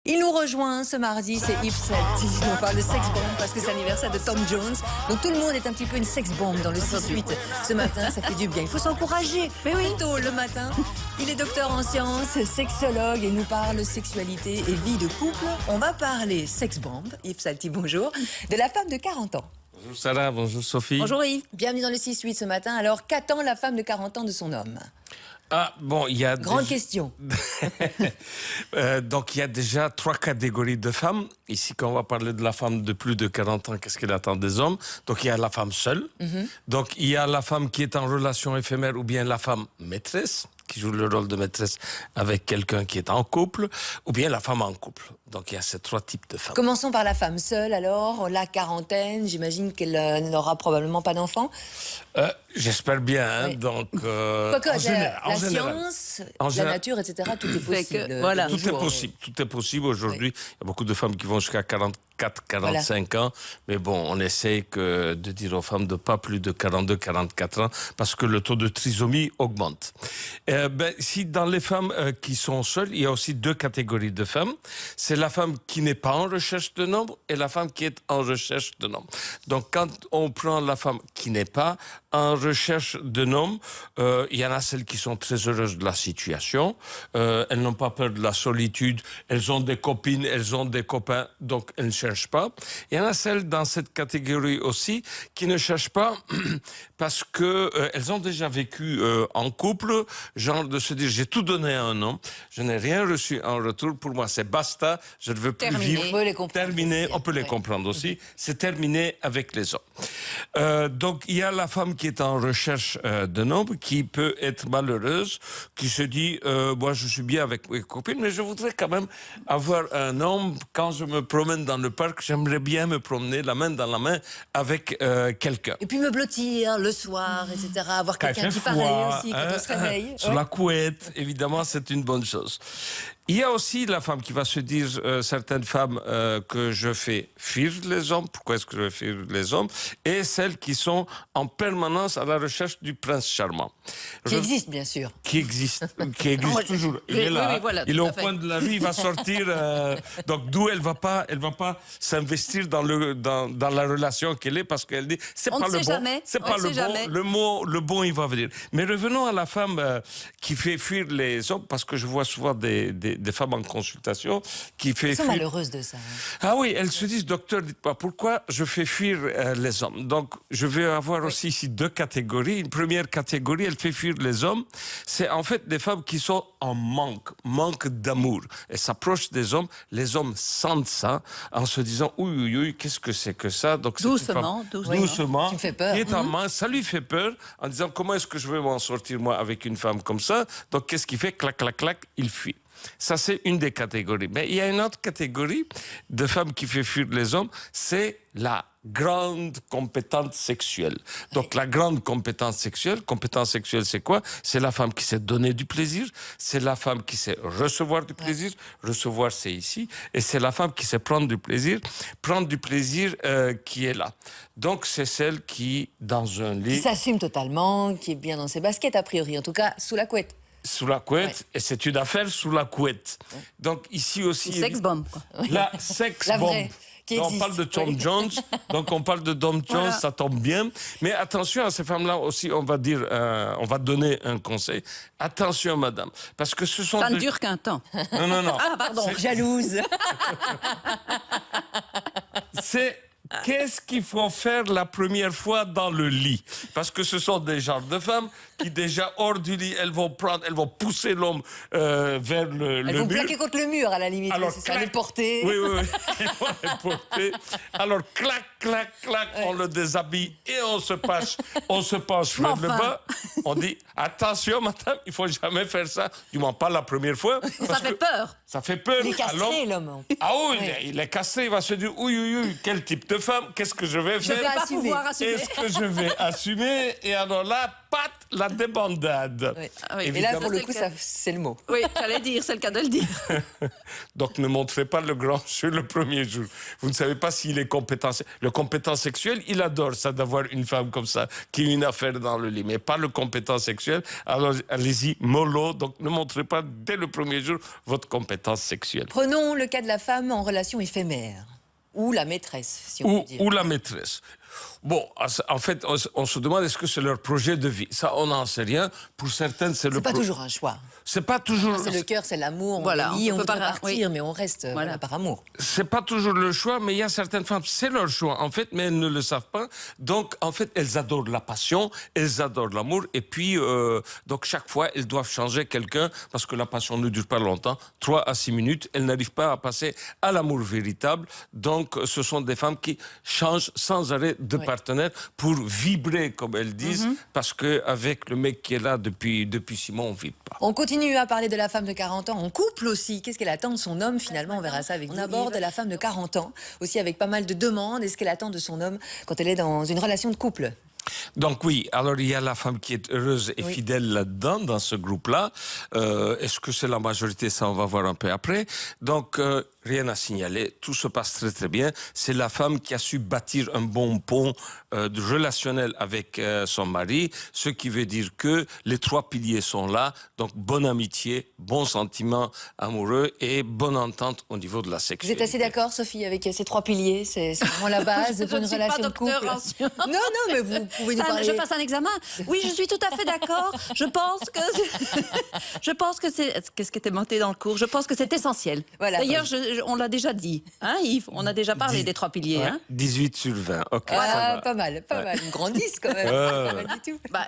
Il nous rejoint ce mardi, c'est Yves Salty. On parle de sex bomb parce que c'est l'anniversaire de Tom Jones. Donc tout le monde est un petit peu une sex bomb dans le 6-8 ce matin, ça fait du bien. Il faut s'encourager, mais oui, tôt le matin. Il est docteur en sciences, sexologue et nous parle sexualité et vie de couple. On va parler sex bomb, Yves Salty, bonjour, de la femme de 40 ans. Bonjour Sarah, bonjour Sophie. Bonjour Yves. Bienvenue dans le 6-8 ce matin. Alors qu'attend la femme de 40 ans de son homme? Ah, bon, il y a... Grande question. Donc, il y a déjà 3 catégories de femmes. Ici, quand on va parler de la femme de plus de 40 ans, qu'est-ce qu'elle attend des hommes? Donc, il y a la femme seule. Donc, il y a la femme qui est en relation éphémère ou bien la femme maîtresse, qui joue le rôle de maîtresse avec quelqu'un qui est en couple, ou bien la femme en couple. Donc, il y a ces 3 types de femmes. Commençons par la femme seule, alors, la quarantaine, j'imagine qu'elle n'aura probablement pas d'enfant. J'espère bien, hein, Oui. donc... Quoique, en la général. science, En la général. nature, etc., tout est possible. voilà. Tout est possible, tout est possible aujourd'hui. Il y a beaucoup de femmes qui vont jusqu'à 44, 45 ans, mais bon, on essaie de dire aux femmes de pas plus de 42, 44 ans, parce que le taux de trisomie augmente. Si dans les femmes qui sont seules, il y a aussi 2 catégories de femmes. C'est la femme qui n'est pas en recherche de homme et la femme qui est en recherche de homme. Donc, quand on prend la femme qui n'est pas en recherche d'un homme, il y en a celles qui sont très heureuses de la situation. Elles n'ont pas peur de la solitude. Elles ont des copines, elles ont des copains, donc elles ne cherchent pas. Il y en a celles dans cette catégorie aussi qui ne cherchent pas parce que elles ont déjà vécu en couple, genre de se dire j'ai tout donné à un homme, je n'ai rien reçu en retour. Pour moi, c'est basta. Je ne veux plus Terminé. vivre. On peut les comprendre Terminé. aussi, On peut les oui. comprendre aussi. C'est terminé avec les hommes. Donc, il y a la femme qui est en recherche d'un homme, qui peut être malheureuse, qui se dit moi, je suis bien avec mes copines, mais je voudrais quand même avoir un homme. Quand je me promène dans le parc, j'aimerais bien me promener la main dans la main avec quelqu'un. Et puis me blottir le soir, etc., avoir Quand il quelqu'un fait qui parle froid, aussi quand hein, on se réveille. Sous la couette, évidemment, c'est une bonne chose. Il y a aussi la femme qui va se dire, certaines femmes, que je fais fuir les hommes. Pourquoi est-ce que je fais fuir les hommes? Et celles qui sont en permanence à la recherche du prince charmant. Qui existe, bien sûr. Qui existe toujours. Il est là, oui, voilà, il est tout au à fait. point de la rue, il va sortir. Donc d'où elle va pas s'investir dans la relation qu'elle est, parce qu'elle dit c'est On pas ne le sait bon, jamais, c'est on pas ne le sait bon, jamais. le bon il va venir. Mais revenons à la femme qui fait fuir les hommes, parce que je vois souvent des femmes en consultation qui fait Elles sont fuir. malheureuses de ça. Hein. Ah oui, elles se disent, docteur, dites-moi, pourquoi je fais fuir les hommes? Donc, je vais avoir aussi ici 2 catégories. Une première catégorie, elle fait fuir les hommes. C'est en fait des femmes qui sont en manque d'amour. Elles s'approchent des hommes, les hommes sentent ça en se disant, oui, qu'est-ce que c'est que ça? Donc, c'est une Doucement, femme, doucement. Tu me fais peur. qui est en manque, ça lui fait peur, en disant, comment est-ce que je vais m'en sortir, moi, avec une femme comme ça? Donc, qu'est-ce qu'il fait? Clac, clac, clac, il fuit. Ça, c'est une des catégories. Mais il y a une autre catégorie de femmes qui fait fuir les hommes, c'est la grande compétence sexuelle. Donc, la grande compétence sexuelle, c'est quoi? C'est la femme qui sait donner du plaisir, c'est la femme qui sait recevoir du plaisir, recevoir c'est ici, et c'est la femme qui sait prendre du plaisir qui est là. Donc, c'est celle qui, dans un Qui lit... s'assume totalement, qui est bien dans ses baskets, a priori, en tout cas, sous la couette. Sous la couette, Ouais. et c'est une affaire sous la couette. Donc ici aussi... Sex bomb, quoi. La sex La bomb. vraie, qui Donc, on existe. parle de Tom Oui. Jones, donc on parle de Tom Jones, Voilà. ça tombe bien. Mais attention à ces femmes-là aussi, on va donner un conseil. Attention, madame, parce que ce sont Ça ne des- dure qu'un temps. Non. Ah, pardon. Jalouse. C'est qu'est-ce qu'il faut faire la première fois dans le lit? Parce que ce sont des genres de femmes qui, déjà hors du lit, elles vont pousser l'homme vers le Elles vont mur. plaquer contre le mur, à la limite. Alors, C'est ça, clac. les porter. Oui. Ils vont les porter. Alors, clac, on le déshabille et on se penche vers le Enfin. bas. On dit, attention, madame, il faut jamais faire ça. Du moins, pas la première fois. Ça parce fait que peur. Ça fait peur. Il est à l'homme. castré, l'homme. Ah oui, Oui. il est castré, il va se dire, oui, quel type de femme, qu'est-ce que je vais Je faire? vais Pas assumer. pouvoir assumer. Est-ce que je vais assumer? Et alors là, patte, la débandade. Oui. Ah oui. Et Évidemment. là, pour le coup, c'est le mot. Oui, j'allais dire, c'est le cas de le dire. Donc ne montrez pas le grand jeu le premier jour. Vous ne savez pas s'il est compétent. Le compétent sexuel, il adore ça d'avoir une femme comme ça, qui a une affaire dans le lit, mais pas le compétent sexuel. Alors allez-y, mollo, donc ne montrez pas dès le premier jour votre compétence sexuelle. Prenons le cas de la femme en relation éphémère. Ou la maîtresse, si on peut dire. Ou la maîtresse. Bon, en fait, on se demande est-ce que c'est leur projet de vie. Ça, on n'en sait rien. Pour certaines, c'est le... C'est pas toujours un choix. C'est pas toujours... C'est le cœur, c'est l'amour, Voilà, on lit, on on peut veut pas partir, oui. mais on reste voilà, par amour. C'est pas toujours le choix, mais il y a certaines femmes, c'est leur choix, en fait, mais elles ne le savent pas. Donc, en fait, elles adorent la passion, elles adorent l'amour, et puis, donc, chaque fois, elles doivent changer quelqu'un, parce que la passion ne dure pas longtemps, 3 à 6 minutes, elles n'arrivent pas à passer à l'amour véritable. Donc, ce sont des femmes qui changent sans arrêt de partenaire pour vibrer, comme elles disent, parce qu'avec le mec qui est là depuis 6 mois, on ne vibre pas. On continue à parler de la femme de 40 ans en couple aussi. Qu'est-ce qu'elle attend de son homme finalement? On verra ça avec vous. On aborde la femme de 40 ans aussi avec pas mal de demandes. Est-ce qu'elle attend de son homme quand elle est dans une relation de couple? Donc oui, alors il y a la femme qui est heureuse et fidèle là-dedans, dans ce groupe-là. Est-ce que c'est la majorité? Ça, on va voir un peu après. Donc, rien à signaler, tout se passe très très bien. C'est la femme qui a su bâtir un bon pont relationnel avec son mari, ce qui veut dire que les 3 piliers sont là. Donc, bonne amitié, bon sentiment amoureux et bonne entente au niveau de la Vous sexualité. êtes assez d'accord, Sophie, avec ces 3 piliers? C'est vraiment la base pour une relation de couple. Non, mais vous pouvez nous parler. Je passe un examen. Oui, je suis tout à fait d'accord. Je pense que c'est... Qu'est-ce qui était monté dans le cours? Je pense que c'est essentiel. Voilà. D'ailleurs, on l'a déjà dit, hein, Yves? On a déjà parlé des 3 piliers. Ouais, Hein. 18 sur 20, ok. Ah, ça va. pas mal, pas mal. Une grande 10 quand même. Pas du tout. Bah,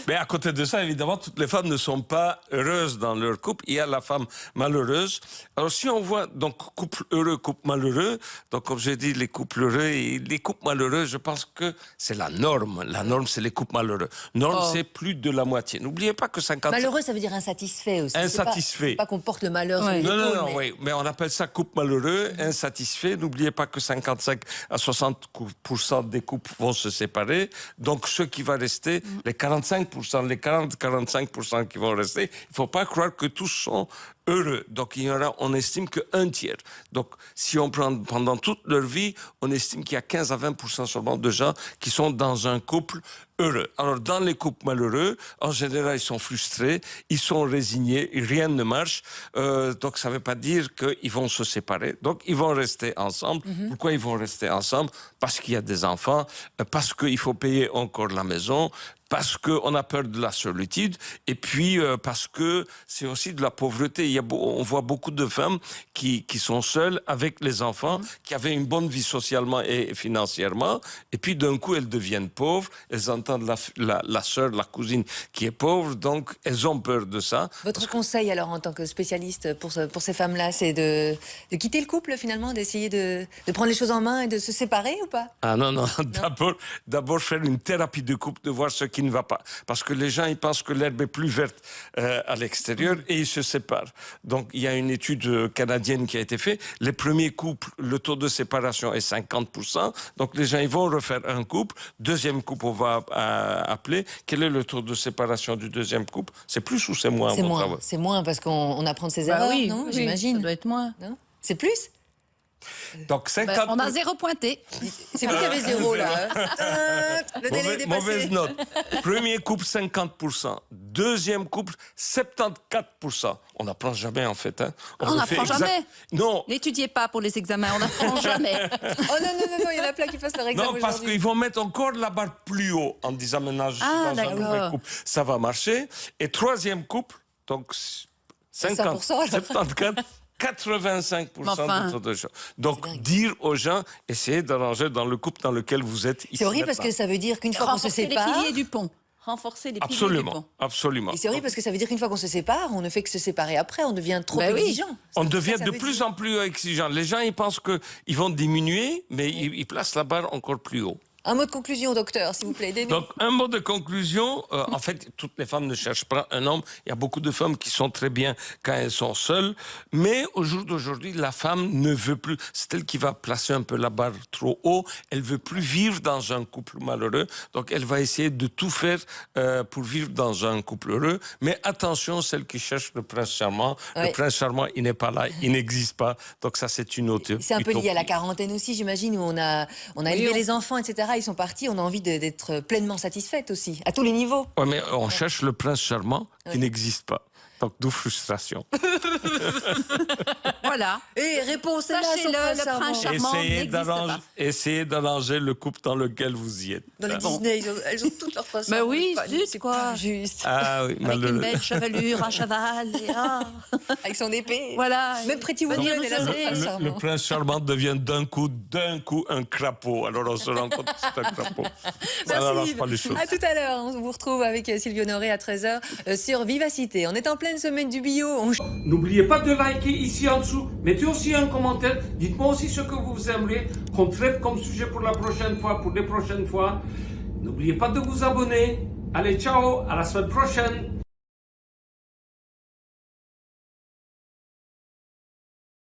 Mais à côté de ça, évidemment, toutes les femmes ne sont pas heureuses dans leur couple. Il y a la femme malheureuse. Alors, si on voit donc couple heureux, couple malheureux, donc comme j'ai dit, les couples heureux et les couples malheureux, je pense que c'est la norme. La norme, c'est les couples malheureux. Norme, c'est plus de la moitié. N'oubliez pas que 50... Malheureux, ça veut dire insatisfait aussi. Insatisfait. C'est pas qu'on porte le malheur sur Ouais. l'épaule. Non, oui, mais on appelle ça couple malheureux, insatisfait. N'oubliez pas que 55 à 60% des couples vont se séparer. Donc, ce qui va rester, les 45%, les 40-45% qui vont rester, il ne faut pas croire que tous sont heureux. Donc, il y aura, on estime qu'un tiers. Donc, si on prend pendant toute leur vie, on estime qu'il y a 15 à 20% seulement de gens qui sont dans un couple heureux. Alors, dans les couples malheureux, en général, ils sont frustrés, ils sont résignés, rien ne marche. Donc, ça ne veut pas dire qu'ils vont se séparer. Donc, ils vont rester ensemble. Pourquoi ils vont rester ensemble? Parce qu'il y a des enfants, parce qu'il faut payer encore la maison, parce qu'on a peur de la solitude, et puis parce que c'est aussi de la pauvreté. On voit beaucoup de femmes qui sont seules avec les enfants, qui avaient une bonne vie socialement et financièrement, et puis d'un coup elles deviennent pauvres, elles entendent la sœur, la cousine qui est pauvre, donc elles ont peur de ça. Votre conseil alors en tant que spécialiste pour ces femmes-là, c'est de quitter le couple finalement, d'essayer de prendre les choses en main et de se séparer ou pas? Ah non, d'abord faire une thérapie de couple, de voir ce qui ne va pas. Parce que les gens, ils pensent que l'herbe est plus verte à l'extérieur et ils se séparent. Donc, il y a une étude canadienne qui a été faite. Les premiers couples, le taux de séparation est 50%. Donc, les gens, ils vont refaire un couple. Deuxième couple, on va appeler. Quel est le taux de séparation du deuxième couple? C'est plus ou c'est moins? C'est moins parce qu'on apprend de ses Bah erreurs, oui, non? oui, J'imagine. ça doit être moins. Non, c'est plus? Donc, 50... On a 0 pointé. C'est vous qui avez 0 là. Hein. Le délai est dépassé. Mauvaise note. Premier couple, 50%. Deuxième couple, 74%. On n'apprend jamais, en fait. Hein. On n'apprend jamais. Non. N'étudiez pas pour les examens, on n'apprend jamais. Oh non, il y en a plein qui passent leur examen Non, parce aujourd'hui. qu'ils vont mettre encore la barre plus haut en disant maintenant je suis Ah, dans un d'accord. nouvel couple. Ça va marcher. Et troisième couple, donc 50, 100% alors. 74, 85% Enfin. de taux de choix. Donc dire aux gens, essayez d'arranger dans le couple dans lequel vous êtes. C'est horrible parce que ça veut dire qu'une fois qu'on se Renforcer les sépare... piliers du pont. Renforcer les piliers du Absolument, pont. absolument. Et c'est horrible parce que ça veut dire qu'une fois qu'on se sépare, on ne fait que se séparer après, on devient trop Ben oui. exigeant. On C'est devient ça que de ça veut plus dire. en plus exigeant. Les gens, ils pensent qu'ils vont diminuer, mais ils placent la barre encore plus haut. Un mot de conclusion, docteur, s'il vous plaît, aidez-nous. Donc, un mot de conclusion. En fait, toutes les femmes ne cherchent pas un homme. Il y a beaucoup de femmes qui sont très bien quand elles sont seules. Mais au jour d'aujourd'hui, la femme ne veut plus. C'est elle qui va placer un peu la barre trop haut. Elle veut plus vivre dans un couple malheureux. Donc, elle va essayer de tout faire pour vivre dans un couple heureux. Mais attention, celle qui cherche le prince charmant. Ouais. Le prince charmant, il n'est pas là. Il n'existe pas. Donc, ça, c'est une autre. C'est un peu lié à la quarantaine aussi, j'imagine, où on a élevé les enfants, etc. Ils sont partis, on a envie d'être pleinement satisfaite aussi, à tous les niveaux. Oui, mais on cherche le prince charmant qui n'existe pas. Donc, d'où frustration. Voilà. Et réponse là, Sachez-le, le prince charmant n'existe pas. Essayez d'arranger le couple dans lequel vous y êtes. Dans les Disney, elles ont toutes leurs façons. Bah oui, c'est zut, pas quoi. juste. Ah oui, Avec une malheureux. belle chevelure, un cheval. Et, Avec son épée. voilà. Même Pretty Woman, Venir elle a son nous prince aider. charmant. Le prince charmant devient d'un coup un crapaud. Alors on se rend compte que c'est un crapaud. Ça n'arrange pas les choses. À tout à l'heure, on vous retrouve avec Sylvie Honoré à 13h sur Vivacité. On est en pleine semaine du bio. N'oubliez pas de liker ici en dessous. Mettez aussi un commentaire. Dites-moi aussi ce que vous aimeriez qu'on traite comme sujet pour la prochaine fois, pour les prochaines fois. N'oubliez pas de vous abonner. Allez, ciao, à la semaine prochaine.